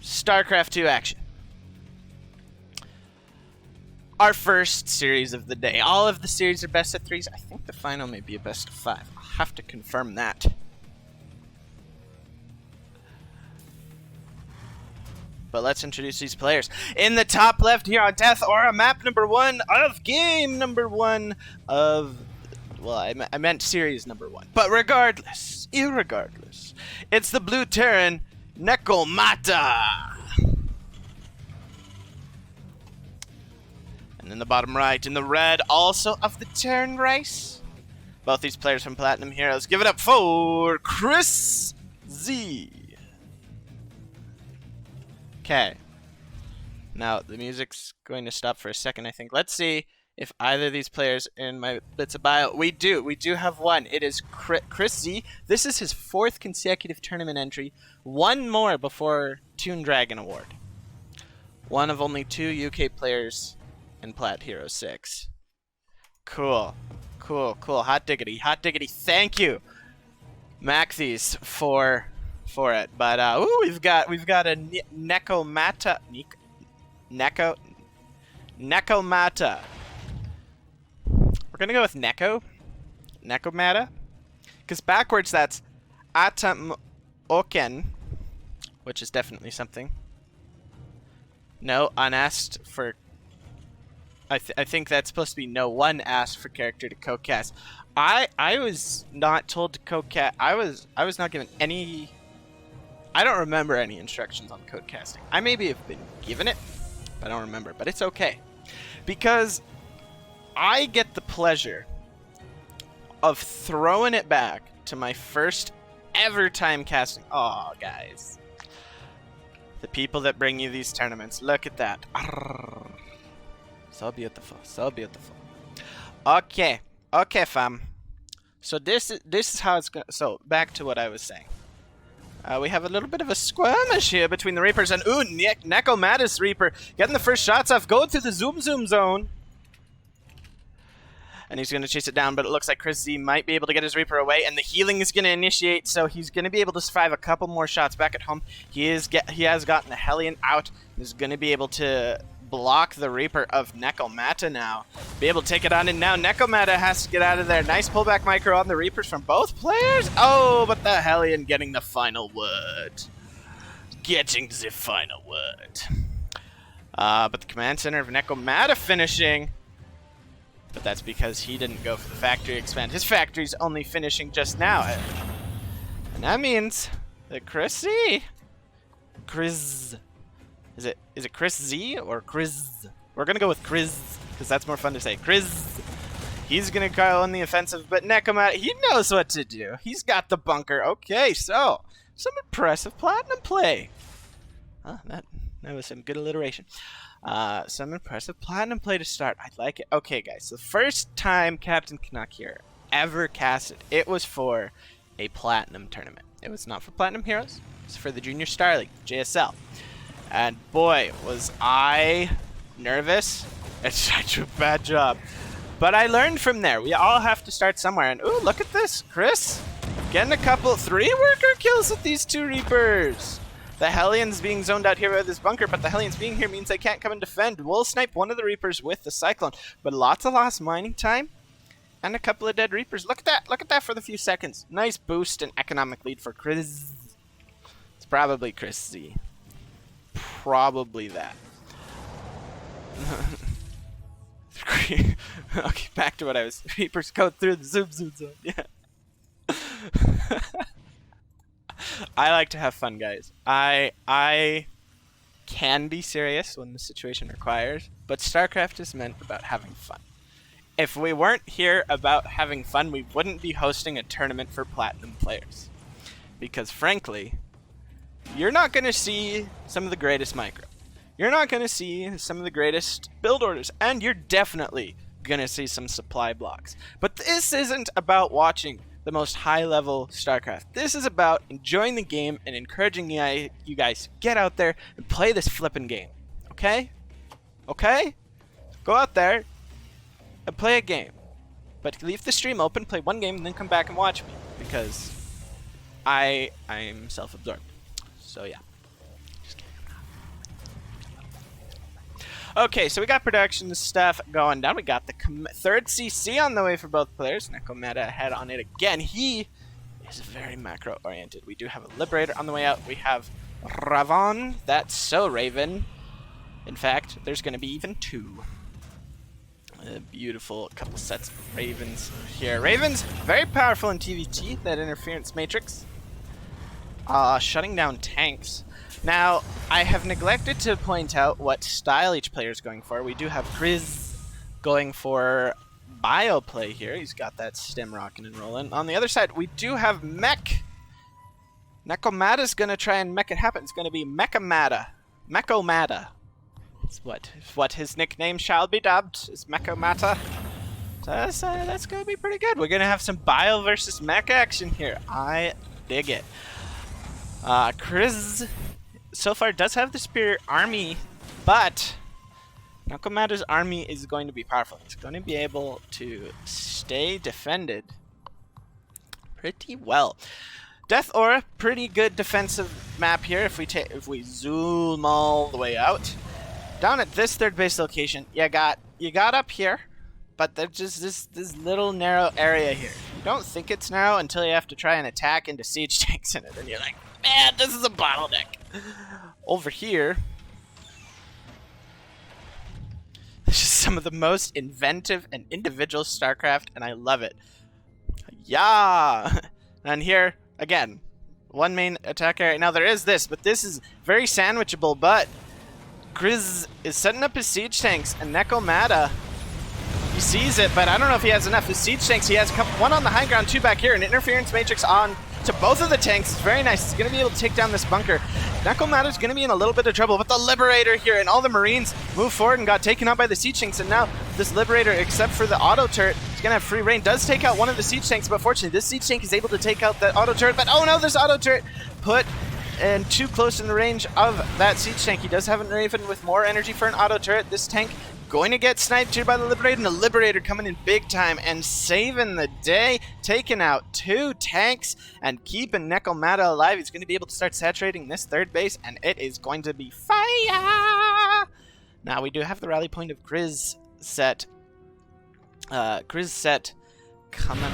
StarCraft 2 action. Our first series of the day. All of the series are best of 3s. I think the final may be a best of 5. I'll have to confirm that. But let's introduce these players. In the top left here on Death Aura, map number 1 of game number 1 of... Well, I meant series number 1. But regardless, irregardless, it's the blue Terran, Nekomata. And in the bottom right, in the red, also of the Terran race. Both these players from Platinum Heroes. Give it up for CHRISZ. Okay. Now, the music's going to stop for a second, I think. Let's see if either of these players in my bits of bio. We do have one. It is CHRISZ. This is his 4th consecutive tournament entry. One more before Toon Dragon Award. One of only 2 UK players in Plat Hero 6. Cool. Hot diggity. Thank you, Maxis, for it. But ooh, we've got a Nekomata. Nekomata. We're gonna go with Nekomata, because backwards that's Atam Oken, which is definitely something. No, unasked for. I think that's supposed to be no one asked for character to codecast. I was not told to codecast. I was not given any. I don't remember any instructions on codecasting. I maybe have been given it, but I don't remember. But it's okay, because I get the pleasure of throwing it back to my first ever time casting. Oh, guys, the people that bring you these tournaments. Look at that. Arrgh. So beautiful, so beautiful. Okay, fam. So this is how it's going. So back to what I was saying. We have a little bit of a skirmish here between the Reapers and Nekomata's Reaper getting the first shots off, going through the zoom zone, and he's going to chase it down. But it looks like CHRISZ might be able to get his Reaper away, and the healing is going to initiate. So he's going to be able to survive a couple more shots back at home. He has gotten the Hellion out. He's going to be able to block the Reaper of Nekomata now. Be able to take it on, and now Nekomata has to get out of there. Nice pullback micro on the Reapers from both players. Oh, but the Hellion getting the final word. Getting the final word. But the command center of Nekomata finishing. But that's because he didn't go for the factory expand. His factory's only finishing just now. And that means that CHRISZ. Is it CHRISZ or CHRISZ? We're gonna go with CHRISZ because that's more fun to say. CHRISZ. He's gonna go on the offensive, but Nekomata, he knows what to do. He's got the bunker. Okay, so some impressive platinum play. That was some good alliteration. Some impressive platinum play to start. I like it. Okay, guys. The first time Captain Canuck here ever casted, it was for a platinum tournament. It was not for Platinum Heroes. It was for the Junior Star League, JSL. And boy, was I nervous. I did a bad job. But I learned from there. We all have to start somewhere. And ooh, look at this. CHRISZ getting a couple 3 worker kills with these 2 Reapers. The Hellion's being zoned out here by this bunker, but the Hellion's being here means they can't come and defend. We'll snipe one of the Reapers with the Cyclone. But lots of lost mining time and a couple of dead Reapers. Look at that. Look at that for the few seconds. Nice boost and economic lead for CHRISZ. It's probably CHRISZ. Probably that. Okay, back to what I was. Reapers go through the zoom zone. Yeah. I like to have fun, guys. I can be serious when the situation requires, but StarCraft is meant about having fun. If we weren't here about having fun, we wouldn't be hosting a tournament for platinum players. Because frankly, you're not going to see some of the greatest micro. You're not going to see some of the greatest build orders. And you're definitely going to see some supply blocks. But this isn't about watching the most high-level StarCraft. This is about enjoying the game and encouraging you guys to get out there and play this flippin' game. Okay? Okay? Go out there and play a game. But leave the stream open, play one game, and then come back and watch me. Because I'm self-absorbed. So yeah. Just kidding. Okay, so we got production stuff going down. We got the third CC on the way for both players. Nekomata ahead on it again. He is very macro-oriented. We do have a Liberator on the way out. We have Ravon. That's so Raven. In fact, there's going to be even 2. A beautiful couple sets of Ravens here. Ravens, very powerful in TvT, that interference matrix. Shutting down tanks. Now, I have neglected to point out what style each player is going for. We do have CHRISZ going for bio play here. He's got that stem rocking and rolling. On the other side, we do have Mech. Nekomata's going to try and make it happen. It's going to be Nekomata. Nekomata. It's what his nickname shall be dubbed, is Nekomata. So that's going to be pretty good. We're going to have some bio versus mech action here. I dig it. CHRISZ so far does have the Spirit Army, but Nekomata's army is going to be powerful. It's going to be able to stay defended pretty well. Death Aura, pretty good defensive map here if we zoom all the way out. Down at this third base location, you got up here, but there's just this little narrow area here. You don't think it's narrow until you have to try and attack into siege tanks in it, and you're like, man, this is a bottleneck. Over here, this is some of the most inventive and individual StarCraft, and I love it. Yeah! And here, again, one main attack area. Now there is this, but this is very sandwichable, but CHRISZ is setting up his siege tanks, and Nekomata, he sees it, but I don't know if he has enough. His siege tanks, he has one on the high ground, 2 back here, an interference matrix on to both of the tanks. It's very nice. He's going to be able to take down this bunker. Nekomata's going to be in a little bit of trouble, but the Liberator here and all the Marines moved forward and got taken out by the siege tanks, and now this Liberator, except for the auto turret, is going to have free reign. Does take out one of the siege tanks, but fortunately this siege tank is able to take out that auto turret, but oh no, this auto turret put and too close in the range of that siege tank. He does have a Raven with more energy for an auto turret. This tank going to get sniped here by the Liberator, and the Liberator coming in big time and saving the day, taking out 2 tanks and keeping Nekomata alive. He's going to be able to start saturating this third base, and it is going to be fire! Now we do have the rally point of CHRISZ set. CHRISZ set coming...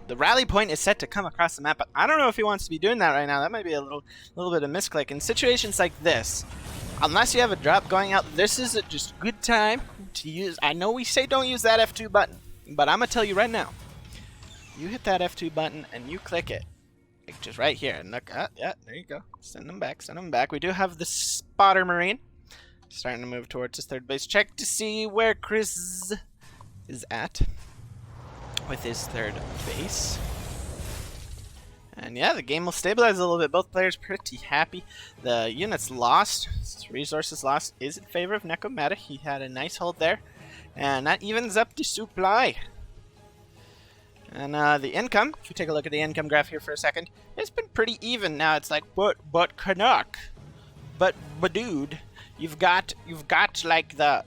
the rally point is set to come across the map, but I don't know if he wants to be doing that right now. That might be a little bit of misclick. In situations like this, unless you have a drop going out, this is just a good time to use. I know we say don't use that F2 button, but I'm going to tell you right now. You hit that F2 button and you click it. Like just right here. And look, yeah, there you go. Send them back, send them back. We do have the Spotter Marine starting to move towards his third base. Check to see where CHRISZ is at with his third base. And yeah, the game will stabilize a little bit. Both players pretty happy. The units lost, resources lost, is in favor of Nekomata. He had a nice hold there. And that evens up the supply. And the income, if you take a look at the income graph here for a second, it's been pretty even. Now it's like, but Canuck, but dude, you've got like the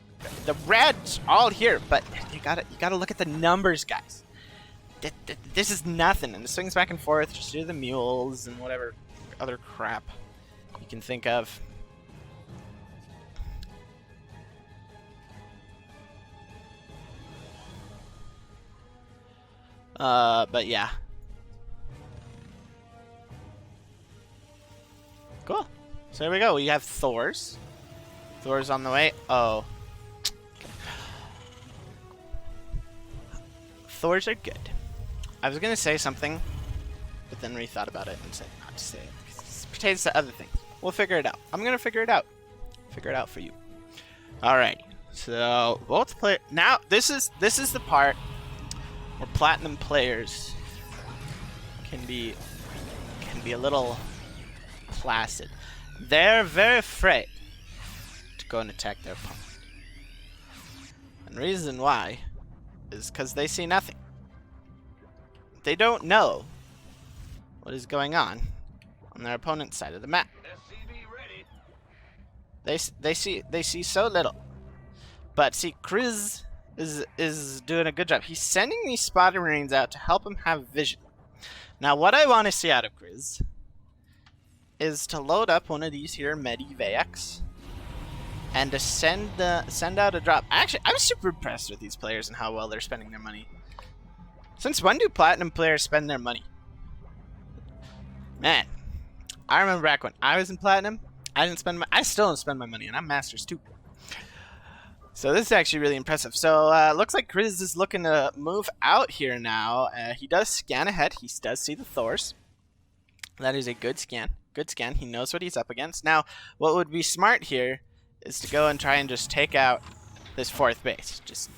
reds all here, but you gotta look at the numbers, guys. This is nothing, and it swings back and forth. Just do the mules and whatever other crap you can think of. But yeah. Cool. So there we go. We have Thor's. Thor's on the way. Oh. Thor's are good. I was gonna say something, but then rethought about it and said not to say it. It pertains to other things. We'll figure it out. I'm gonna figure it out. Figure it out for you. Alright. So both play now. This is the part where platinum players can be a little placid. They're very afraid to go and attack their opponent. And the reason why is because they see nothing. They don't know what is going on their opponent's side of the map. They see so little. But see, CHRISZ is doing a good job. He's sending these Spotter Marines out to help him have vision. Now, what I want to see out of CHRISZ is to load up one of these here Medivacs and to send out a drop. Actually, I'm super impressed with these players and how well they're spending their money. Since when do platinum players spend their money? Man, I remember back when I was in platinum, I still don't spend my money, and I'm masters too. So this is actually really impressive. So looks like CHRISZ is looking to move out here now. He does scan ahead. He does see the Thors. That is a good scan. Good scan. He knows what he's up against. Now, what would be smart here is to go and try and just take out this 4th base. Just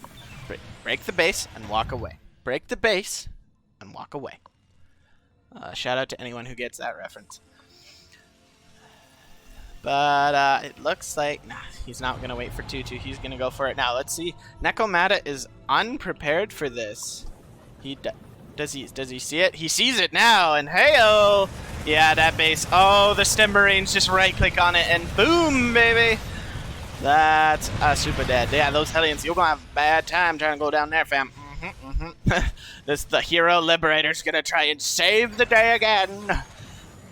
break the base and walk away. Break the base and walk away. Shout out to anyone who gets that reference. But it looks like he's not going to wait for 2-2. He's going to go for it now. Let's see. Nekomata is unprepared for this. Does he see it? He sees it now, and hey-oh! Yeah, that base. Oh, the Stem Marines just right-click on it, and boom, baby! That's super dead. Yeah, those Hellions, you're going to have a bad time trying to go down there, fam. The hero liberator's going to try and save the day again.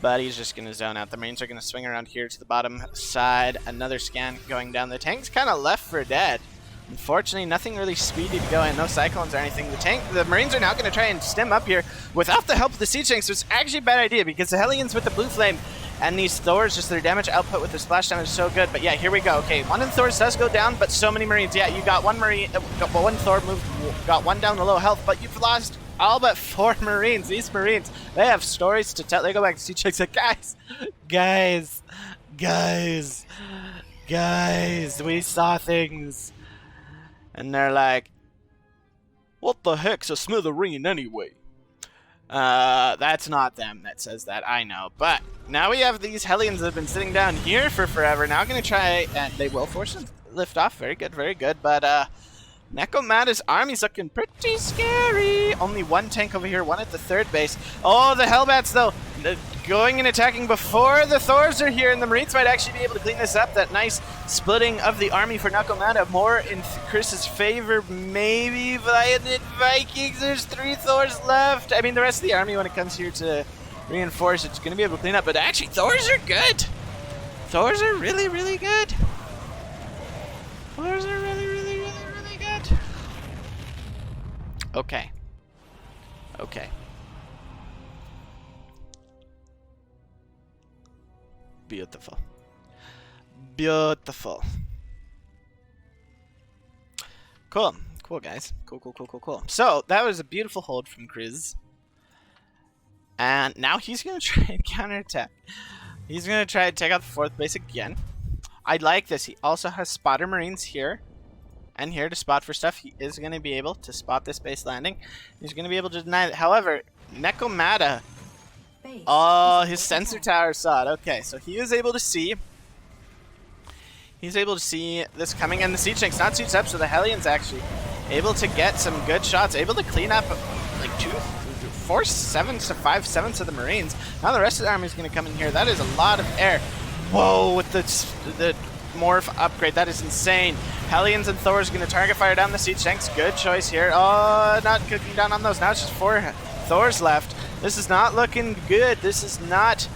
But he's just going to zone out. The Marines are going to swing around here to the bottom side. Another scan going down. The tank's kind of left for dead. Unfortunately, nothing really speedy to go in. No Cyclones or anything. The Marines are now going to try and stem up here without the help of the Siege Tanks. So it's actually a bad idea because the Hellions with the Blue Flame and these Thors, just their damage output with the splash damage is so good. But yeah, here we go. Okay, one of the Thors does go down, but so many Marines. Yeah, you got one Marine, one Thor moved, got one down to low health, but you've lost all but 4 Marines. These Marines, they have stories to tell. They go back to Siege Tanks like, guys, we saw things. And they're like, what the heck's a smithereen anyway? That's not them that says that, I know. But now we have these Hellions that have been sitting down here for forever. Now I'm going to try, and they will force them to lift off. Very good, very good. But Nekomata's army's looking pretty scary. Only one tank over here, one at the 3rd base. Oh, the Hellbats, though, going and attacking before the Thors are here, and the Marines might actually be able to clean this up. That nice splitting of the army for Nekomata, more in CHRISZ's favor, maybe. Violent Vikings, there's 3 Thors left. I mean, the rest of the army, when it comes here to reinforce, it's going to be able to clean up. But actually, Thors are good. Thors are really, really good. Thors are really, really, really, really good. Okay. Okay. Beautiful. Beautiful. Cool. Cool, guys. Cool. So, that was a beautiful hold from CHRISZ. And now he's going to try and counterattack. He's going to try and take out the 4th base again. I like this. He also has spotter Marines here and here to spot for stuff. He is going to be able to spot this base landing. He's going to be able to deny it. However, Nekomata... Oh, his sensor tower saw it. Okay, so he was able to see. He's able to see this coming, and the Siege Tank's not sieged up, so the Hellions actually able to get some good shots, able to clean up like 4/7 to 5/7 of the Marines. Now the rest of the army is going to come in here. That is a lot of air. Whoa, with the morph upgrade, that is insane. Hellions and Thors going to target fire down the Siege Tanks. Good choice here. Oh, not cooking down on those. Now it's just 4 Thors left. This is not looking good. This is not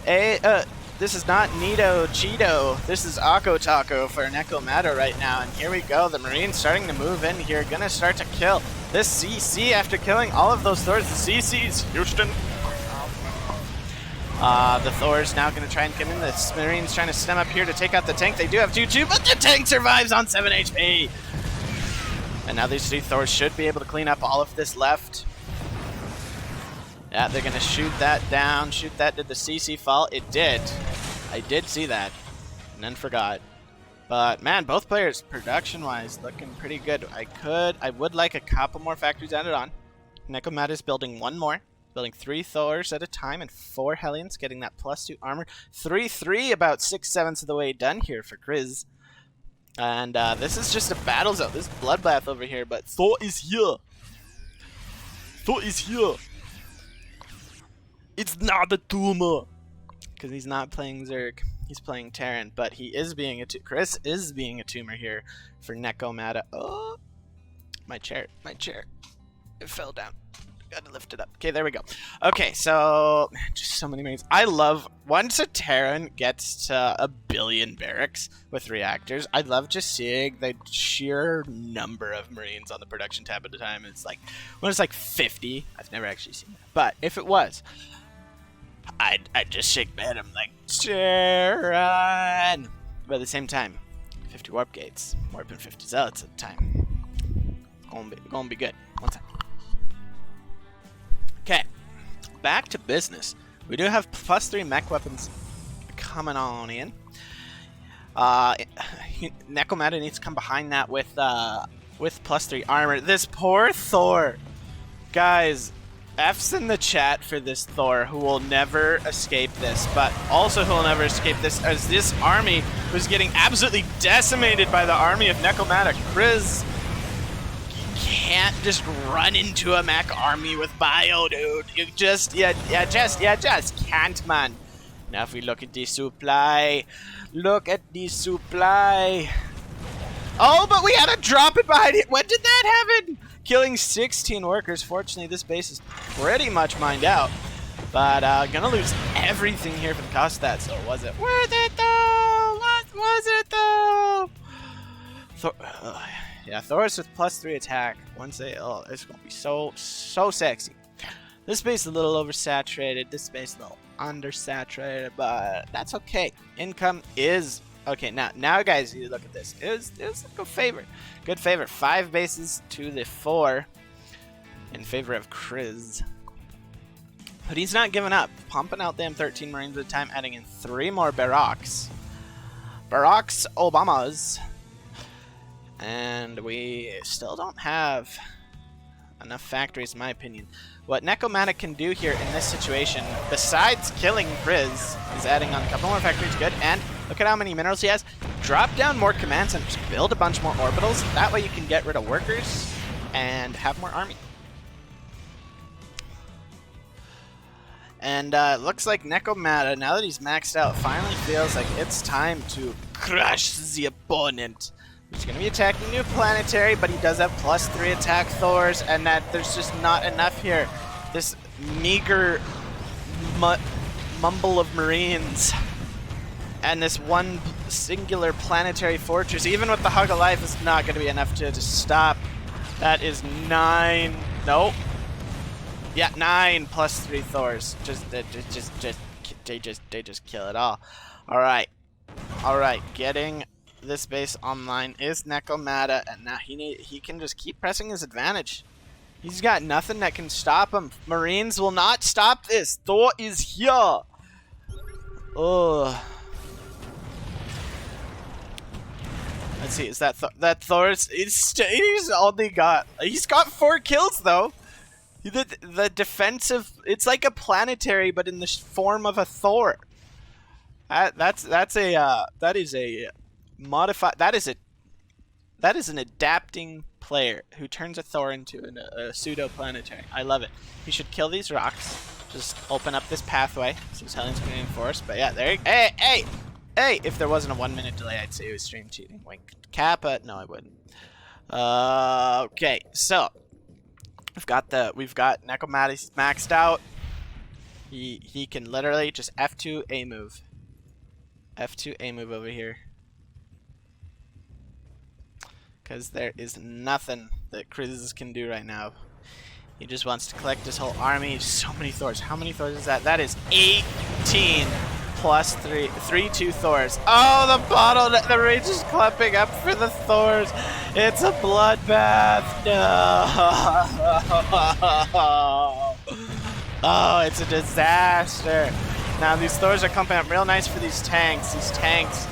this is not Nito Cheeto. This is Akko Taco for Nekomata right now. And here we go. The Marines starting to move in here. Gonna start to kill this CC after killing all of those Thors. The CC's Houston. The Thor's now gonna try and come in. The Marines trying to stem up here to take out the tank. They do have 2-2, but the tank survives on 7 HP. And now these 3 Thors should be able to clean up all of this left. Yeah, they're going to shoot that down. Shoot that. Did the CC fall? It did. I did see that. And then forgot. But, man, both players, production-wise, looking pretty good. I would like a couple more factories added on. Nekomata is building 1 more. Building 3 Thors at a time and 4 Hellions, getting that +2 armor. 3-3, about 6/7 of the way done here for CHRISZ. And this is just a battle zone. This is bloodbath over here, but Thor is here. Thor is here. It's not a tumor. Because he's not playing Zerg. He's playing Terran. But he is being a CHRISZ is being a tumor here for Nekomata. Oh, my chair. It fell down. Gotta lift it up. Okay, there we go. Okay, so man, just so many Marines. I love once a Terran gets to 1 billion barracks with reactors. I love just seeing the sheer number of Marines on the production tab at a time. It's like when it's like 50. I've never actually seen that, but if it was, I'd just shake my head. I'm like, Terran. But at the same time, 50 warp gates, warping 50 zealots at a time. Gonna be good. One time. Okay, back to business. We do have +3 mech weapons coming on in. Nekomata needs to come behind that with +3 armor. This poor Thor, guys. F's in the chat for this Thor, who will never escape this, but also who will never escape this, as this army was getting absolutely decimated by the army of Nekomata. CHRISZ can't just run into a mech army with bio, dude. You just can't, man. Now if we look at the supply, Oh, but we had to drop it behind it. When did that happen? Killing 16 workers. Fortunately, this base is pretty much mined out. But gonna lose everything here for the cost of that. So was it worth it though? What was it though? Yeah, Thor's with +3 attack. Once they, it's gonna be so sexy. This base is a little oversaturated. This base is a little undersaturated, but that's okay. Income is okay. Now, guys, you look at this. It's a good favor. Good favor. 5 bases to the 4 in favor of CHRISZ. But he's not giving up. Pumping out them 13 Marines at a time, adding in 3 more Barracks. Barracks Obamas. And we still don't have enough factories, in my opinion. What Nekomata can do here in this situation, besides killing CHRISZ, is adding on a couple more factories. Good. And look at how many minerals he has. Drop down more command centers. Build a bunch more orbitals. That way you can get rid of workers and have more army. And it looks like Nekomata, now that he's maxed out, finally feels like it's time to crush the opponent. He's going to be attacking New Planetary, but he does have +3 attack Thors, and that there's just not enough here. This meager mumble of Marines and this one singular planetary fortress, even with the Hug of Life, is not going to be enough to stop. That is 9. Nope. Yeah, 9 +3 Thors. They just kill it all. All right, getting this base online is Nekomata, and now he can just keep pressing his advantage. He's got nothing that can stop him. Marines will not stop this. Thor is here. Oh. Let's see. Is that Thor's? He's only got. He's got 4 kills though. The defensive. It's like a planetary, but in the form of a Thor. That is an adapting player who turns a Thor into a pseudo planetary. I love it. He should kill these rocks. Just open up this pathway since Helen's going to enforce. But yeah, there you go. Hey! If there wasn't a 1-minute delay, I'd say it was stream cheating. Wink. Kappa. No, I wouldn't. Okay, so we've got Nekomata. He's maxed out. He can literally just F2 A move. F2 A move over here. Because there is nothing that CHRISZ can do right now. He just wants to collect his whole army. So many Thors. How many Thors is that? That is 18 +3. 3-2 Thors. Oh, the bottle. The rage is clapping up for the Thors. It's a bloodbath. No. Oh, it's a disaster. Now these Thors are coming up real nice for these tanks. These tanks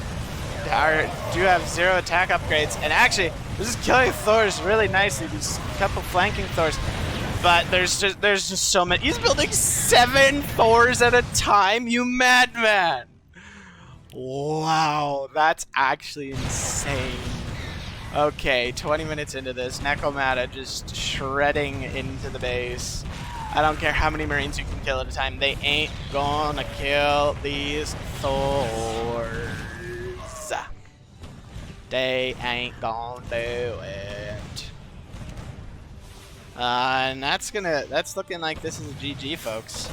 do have 0 attack upgrades, and actually this is killing Thors really nicely. These couple flanking Thors, but there's just so many. He's building 7 Thors at a time. You madman! Wow, that's actually insane. Okay, 20 minutes into this, Nekomata just shredding into the base. I don't care how many Marines you can kill at a time. They ain't gonna kill these Thors. They ain't gonna do it. And that's looking like this is a GG, folks.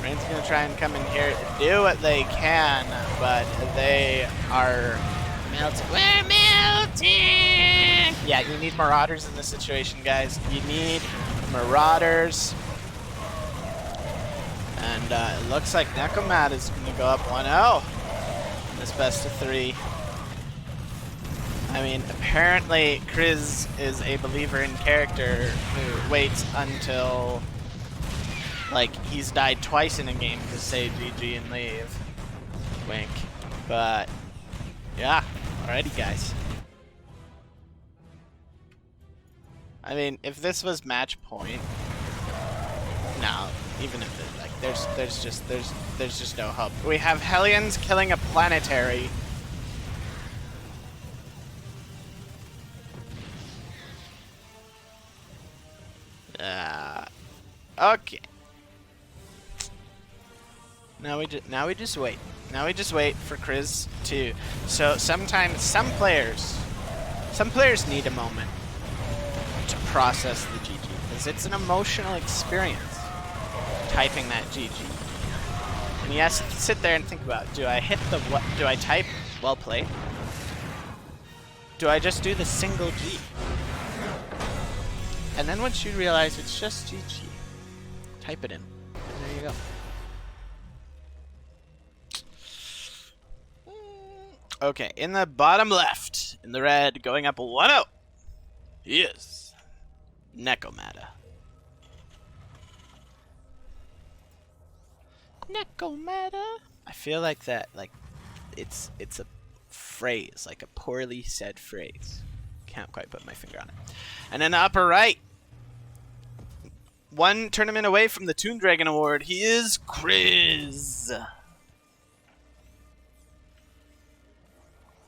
Rain's gonna try and come in here, do what they can, but they are melting. We're melting! Yeah, you need Marauders in this situation, guys. You need Marauders. And it looks like Nekomata is gonna go up 1-0 in this best of 3. I mean, apparently CHRISZ is a believer in character who waits until, like, he's died twice in a game to say GG and leave. Wink. But, yeah. Alrighty, guys. I mean, if this was match point, no, even if it, like, there's just no hope. We have Hellions killing a planetary. Okay. Now we just wait. Now we just wait for CHRISZ to. So sometimes some players need a moment to process the GG because it's an emotional experience typing that GG. And he has to sit there and think about: do I hit the what? Do I type well played? Do I just do the single G? And then once you realize it's just GG, type it in. And there you go. Okay, in the bottom left, in the red, going up 1-0, is Nekomata. Nekomata. I feel like that, like, it's a phrase, like a poorly said phrase. Can't quite put my finger on it. And in the upper right, one tournament away from the Toon Dragon Award, he is CHRISZ.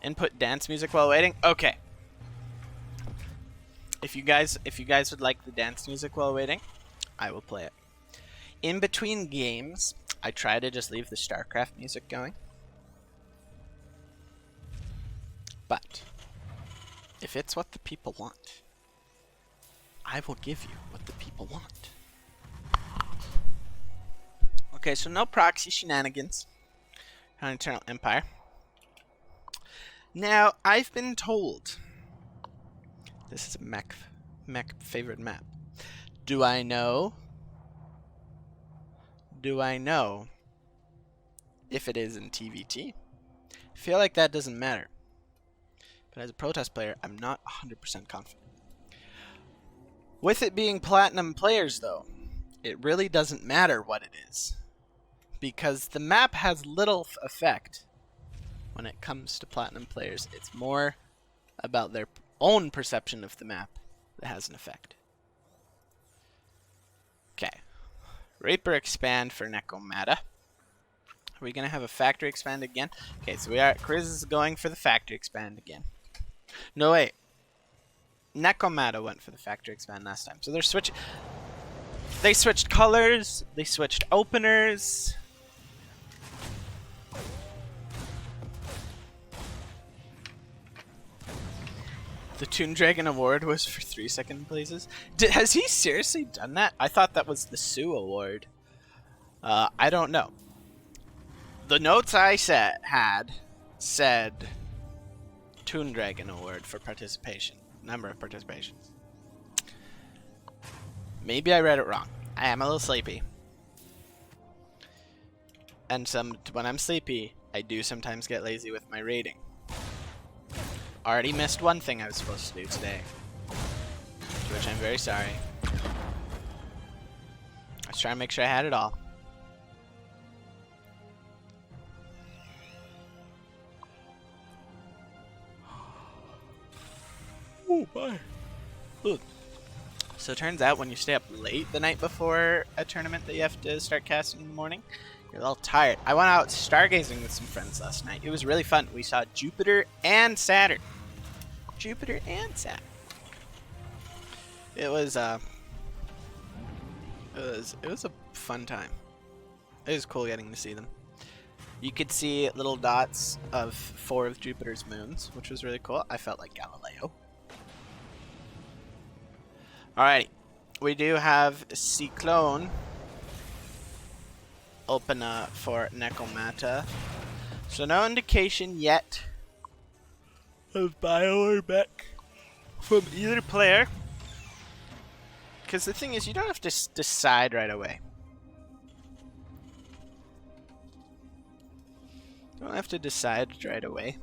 Input dance music while waiting. Okay. If you guys would like the dance music while waiting, I will play it. In between games, I try to just leave the StarCraft music going. But if it's what the people want, I will give you what the people want. Okay, so no proxy shenanigans on Eternal Empire. Now, I've been told this is a mech favorite map. Do I know if it is in TvT? I feel like that doesn't matter. But as a protest player, I'm not 100% confident. With it being platinum players, though, it really doesn't matter what it is. Because the map has little effect when it comes to platinum players. It's more about their own perception of the map that has an effect. Okay. Reaper expand for Nekomata. Are we going to have a factory expand again? Okay, so CHRISZ is going for the factory expand again. No, wait. Nekomata went for the factory expand last time. So they're switching. They switched colors. They switched openers. The Toon Dragon Award was for 3-second places. Has he seriously done that? I thought that was the Sue Award. I don't know. The notes I had said Toon Dragon Award for participation. Number of participations. Maybe I read it wrong. I am a little sleepy. And when I'm sleepy, I do sometimes get lazy with my rating. Already missed one thing I was supposed to do today. For which I'm very sorry. I was trying to make sure I had it all. Oh my. Look. So it turns out when you stay up late the night before a tournament that you have to start casting in the morning, you're a little tired. I went out stargazing with some friends last night. It was really fun. We saw Jupiter and Saturn. Jupiter and Saturn. It was a fun time. It was cool getting to see them. You could see little dots of 4 of Jupiter's moons, which was really cool. I felt like Galileo. Alrighty. We do have Cyclone open for Nekomata. So no indication yet of bio or mech from either player. Because the thing is, you don't have to decide right away. You don't have to decide right away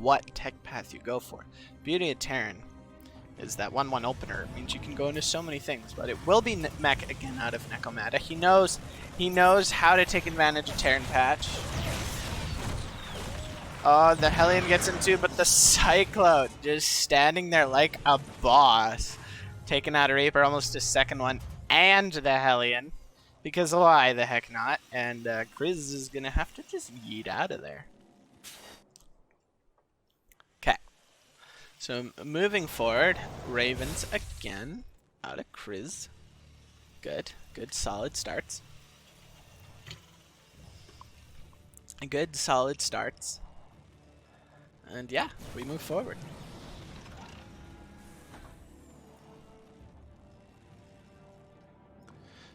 what tech path you go for. Beauty of Terran is that 1/1 opener. It means you can go into so many things, but it will be mech again out of Nekomata. He knows how to take advantage of Terran patch. Oh, the Hellion gets into, but the Cyclone just standing there like a boss, taking out a Reaper, almost a second one, and the Hellion, because why the heck not? And CHRISZ is gonna have to just yeet out of there. Okay. So moving forward, Ravens again out of CHRISZ. Good solid starts. Good solid starts. And yeah, we move forward.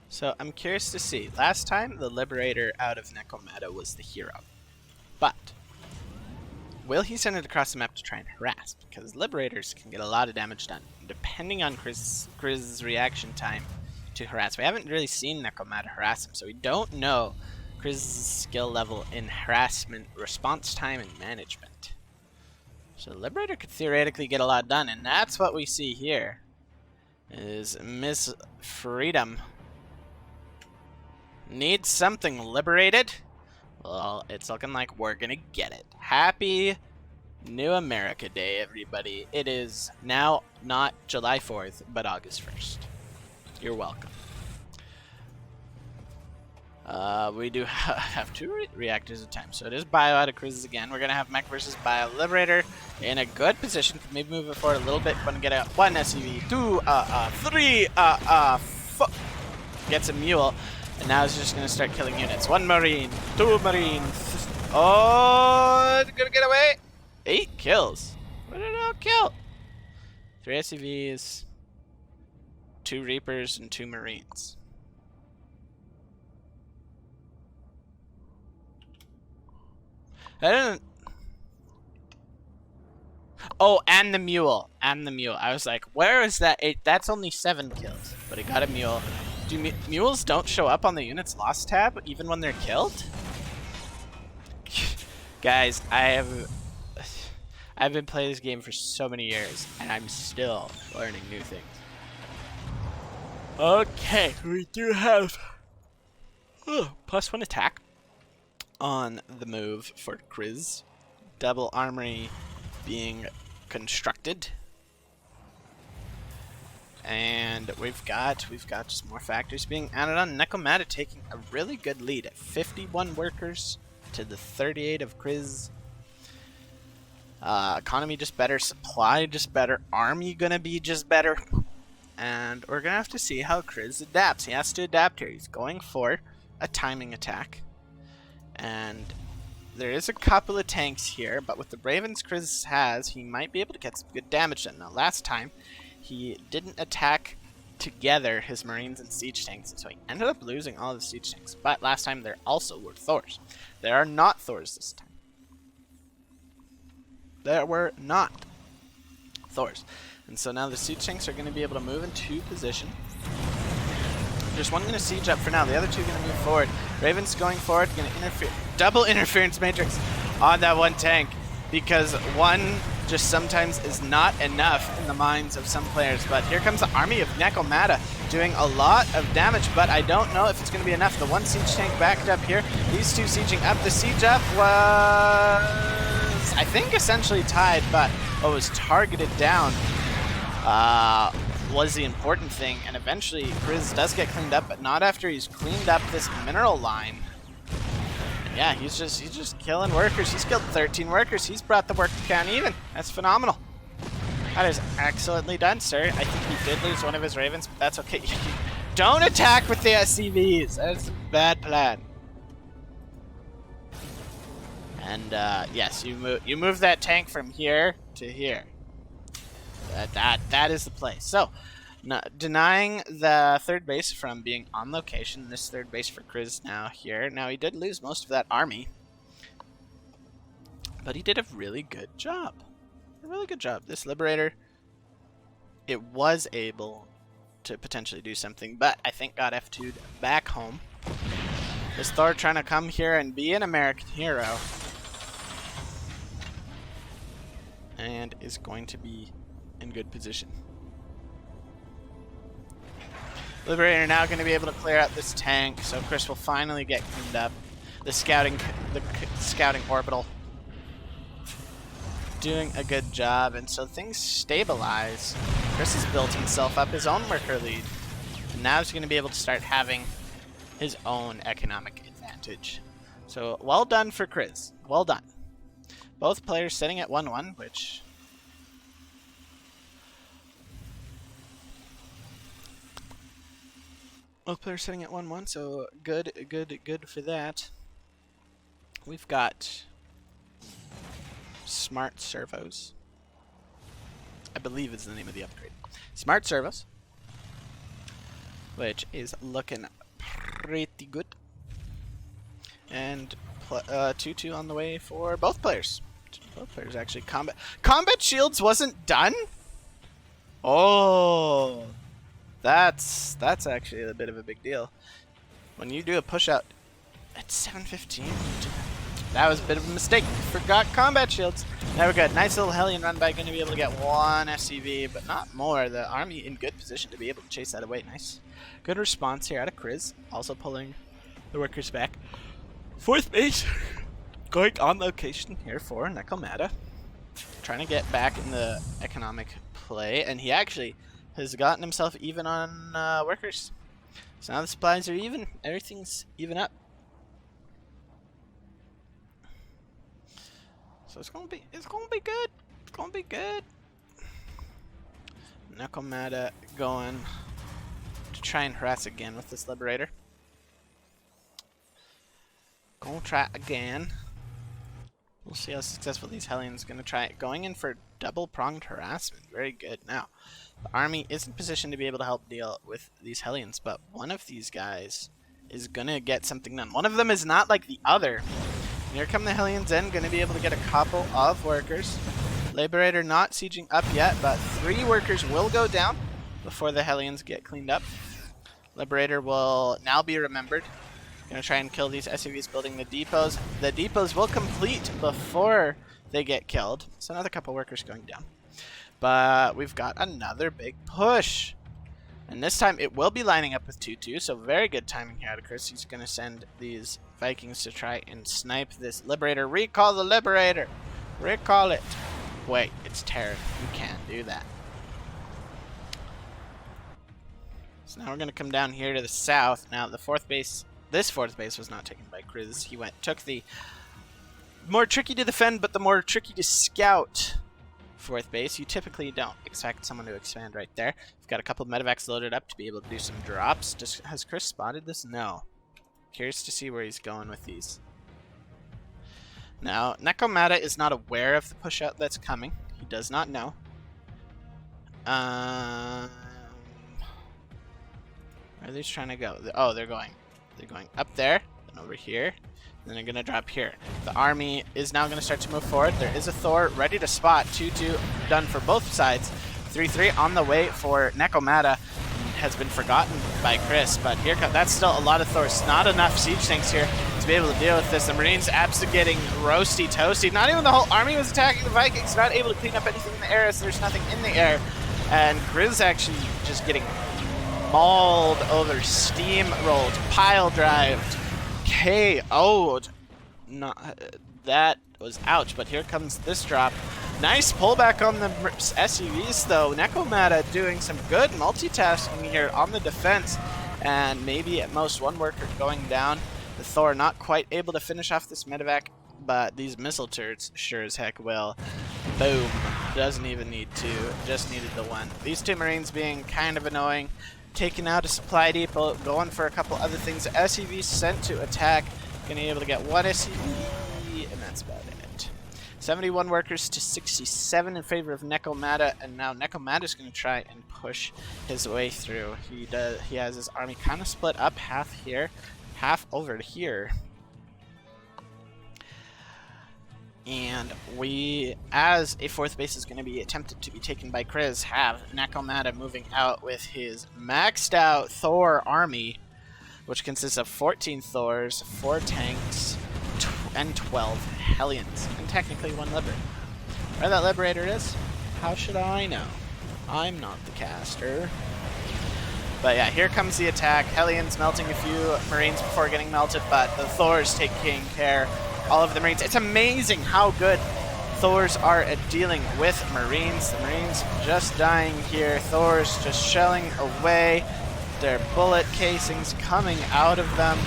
So I'm curious to see. Last time the Liberator out of Nekomata was the hero. But will he send it across the map to try and harass? Because Liberators can get a lot of damage done, depending on CHRISZ's reaction time to harass. We haven't really seen Nekomata harass him, so we don't know CHRISZ's skill level in harassment, response time, and management. So the Liberator could theoretically get a lot done, and that's what we see here. Is Miss Freedom needs something liberated? Well, it's looking like we're gonna get it. Happy New America Day, everybody. It is now not July 4th, but August 1st. You're welcome. We do have two reactors at a time, so it is bio out of CHRISZ again. We're gonna have mech versus bio. Liberator in a good position. Can maybe move it forward a little bit. Gonna get a 1 SUV, 2, 3, 4. Gets a mule, and now he's just gonna start killing units. 1 Marine, 2 Marines. Oh, it's gonna get away. 8 kills. What did it all kill? 3 SUVs, 2 Reapers, and 2 Marines. I don't. Oh, and the mule. And the mule. I was like, where is that 8? That's only 7 kills. But he got a mule. Do mules don't show up on the unit's loss tab even when they're killed? Guys, I've been playing this game for so many years, and I'm still learning new things. Okay, we do have +1 attack on the move for CHRISZ. Double armory being constructed. And we've got just more factors being added on. Nekomata taking a really good lead at 51 workers to the 38 of CHRISZ. Economy just better, supply just better, army gonna be just better. And we're gonna have to see how CHRISZ adapts. He has to adapt here. He's going for a timing attack. And there is a couple of tanks here, but with the Ravens CHRISZ has, he might be able to get some good damage done. Now, last time, he didn't attack together his Marines and siege tanks, and so he ended up losing all of the siege tanks. But last time, there also were Thors. There are not Thors this time. There were not Thors. And so now the siege tanks are going to be able to move into position. There's one going to siege up for now. The other two are going to move forward. Raven's going forward, going to interfere. Double interference matrix on that one tank, because one just sometimes is not enough in the minds of some players. But here comes the army of Nekomata doing a lot of damage, but I don't know if it's going to be enough. The one siege tank backed up here. These two sieging up. The siege up was, I think, essentially tied, but what was targeted down was the important thing, and eventually CHRISZ does get cleaned up, but not after he's cleaned up this mineral line. And yeah, he's just killing workers. He's killed 13 workers. He's brought the work count even. That's phenomenal. That is excellently done, sir. I think he did lose one of his Ravens, but that's okay. Don't attack with the SCVs. That's a bad plan. And yes, you move that tank from here to here. That is the play. So, denying the third base from being on location. This third base for CHRISZ now here. Now, he did lose most of that army, but he did a really good job. A really good job. This Liberator, it was able to potentially do something, but I think got F2'd back home. This Thor trying to come here and be an American hero, and is going to be in good position. Liberator now going to be able to clear out this tank, so CHRISZ will finally get cleaned up. The scouting orbital doing a good job, and so things stabilize. CHRISZ has built himself up his own worker lead, and now he's going to be able to start having his own economic advantage. So well done for CHRISZ. Well done. Both players sitting at 1-1, which both players sitting at 1-1, so good for that. We've got Smart Servos, I believe is the name of the upgrade. Smart Servos, which is looking pretty good. And 2-2 on the way for both players. Both players actually. Combat shields wasn't done? Oh, that's actually a bit of a big deal. When you do a push out at 7:15, that was a bit of a mistake. Forgot combat shields. Now we're good. Nice little Hellion run by. Going to be able to get one SCV, but not more. The army in good position to be able to chase that away. Nice. Good response here out of CHRISZ. Also pulling the workers back. Fourth base. Going on location here for Nekomata. Trying to get back in the economic play. And he actually has gotten himself even on workers. So now the supplies are even. Everything's even up. So it's gonna be good. It's gonna be good. Nekomata going to try and harass again with this Liberator. Gonna try again. We'll see how successful these Hellions gonna try it. Going in for double-pronged harassment. Very good. Now, the army is in position to be able to help deal with these Hellions, but one of these guys is gonna get something done. One of them is not like the other. Here come the Hellions in, going to be able to get a couple of workers. Liberator not sieging up yet, but 3 workers will go down before the Hellions get cleaned up. Liberator will now be remembered. Going to try and kill these SUVs building the depots. The depots will complete before they get killed. So another couple workers going down. But we've got another big push. And this time it will be lining up with 2-2, so very good timing here out of CHRISZ. He's going to send these Vikings to try and snipe this Liberator. Recall the Liberator! Recall it! Wait, it's Terran. You can't do that. So now we're going to come down here to the south. Now the fourth base, this fourth base was not taken by CHRISZ. He took the more tricky to defend, but the more tricky to scout fourth base. You typically don't expect someone to expand right there. We've got a couple of medevacs loaded up to be able to do some drops. Has CHRISZ spotted this? No. Curious to see where he's going with these. Now, Nekomata is not aware of the push out that's coming. He does not know. Where are they trying to go? Oh, they're going up there, then over here. Then they're going to drop here. The army is now going to start to move forward. There is a Thor ready to spot. 2-2 done for both sides. 3-3 on the way for Nekomata. Has been forgotten by CHRISZ, but here comes. That's still a lot of Thors. Not enough siege tanks here to be able to deal with this. The Marines absolutely getting roasty toasty. Not even the whole army was attacking the Vikings. Not able to clean up anything in the air, so there's nothing in the air. And CHRISZ actually just getting mauled over, steamrolled, pile drived, KO'd. That was ouch, but here comes this drop. Nice pullback on the SUVs, though. Nekomata doing some good multitasking here on the defense, and maybe at most one worker going down. The Thor not quite able to finish off this medevac, but these missile turrets sure as heck will. Boom. Doesn't even need to. Just needed the one. These two Marines being kind of annoying. Taking out a supply depot, going for a couple other things. SUV sent to attack. Gonna be able to get one SUV, and that's about it. 71 workers to 67 in favor of Nekomata, and now Nekomata's going to try and push his way through. He has his army kind of split up, half here, half over here. And we, as a 4th base is going to be attempted to be taken by CHRISZ, have Nekomata moving out with his maxed out Thor army, which consists of 14 Thors, 4 tanks, and 12 Hellions, and technically 1 Liberator. Where that Liberator is? How should I know? I'm not the caster. But yeah, here comes the attack. Hellions melting a few Marines before getting melted, but the Thors taking care all of the Marines. It's amazing how good Thors are at dealing with Marines. The Marines just dying here. Thors just shelling away. Their bullet casings coming out of them.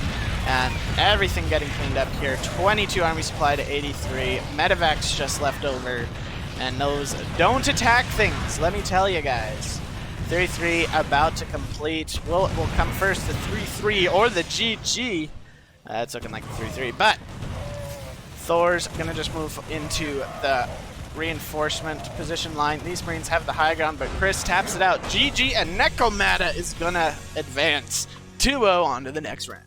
And everything getting cleaned up here. 22 army supply to 83. Medevacs just left over. And those don't attack things, let me tell you guys. 33 about to complete. Will come first, the 3-3 or the GG. It's looking like the 3-3, but Thor's gonna just move into the reinforcement position line. These Marines have the high ground, but CHRISZ taps it out. GG, and Nekomata is gonna advance 2-0 on to the next round.